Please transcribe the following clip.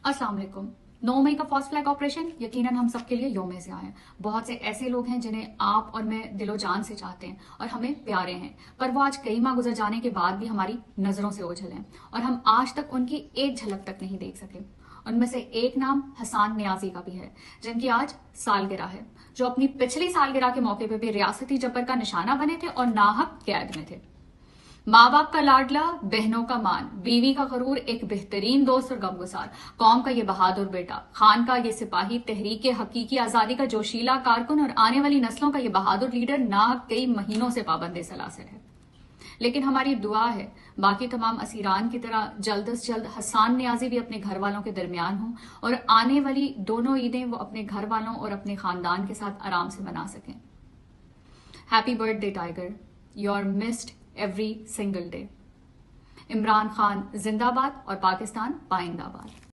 अस्सलाम वालेकुम। 9 मई का फर्स्ट फ्लैग ऑपरेशन यकीनन हम सबके लिए यौम ज़िया है। बहुत से ऐसे लोग हैं जिन्हें आप और मैं दिलो जान से चाहते हैं और हमें प्यारे हैं, पर वो आज कई माह गुजर जाने के बाद भी हमारी नजरों से ओझल हैं और हम आज तक उनकी एक झलक तक नहीं देख सके। उनमें से एक नाम हसान नियाजी का भी है, जिनकी आज सालगिरह है, जो अपनी पिछली सालगिरह के मौके पर भी रियासती जबर का निशाना बने थे और नाहक कैद में थे। माँ बाप का लाडला, बहनों का मान, बीवी का गरूर, एक बेहतरीन दोस्त और गमगुसार, कौम का ये बहादुर बेटा, खान का ये सिपाही, तहरीक हकीकी आजादी का जोशीला कारकुन और आने वाली नस्लों का ये बहादुर लीडर नाहक कई महीनों से पाबंद सलासिल है। लेकिन हमारी दुआ है बाकी तमाम असीरान की तरह जल्द से जल्द हसान नियाजी भी अपने घर वालों के दरमियान हों और आने वाली दोनों ईदें वो अपने घर वालों और अपने खानदान के साथ आराम से मना सकें। Happy birthday tiger, you are missed every single day. Imran Khan जिंदाबाद और पाकिस्तान पाइंदाबाद।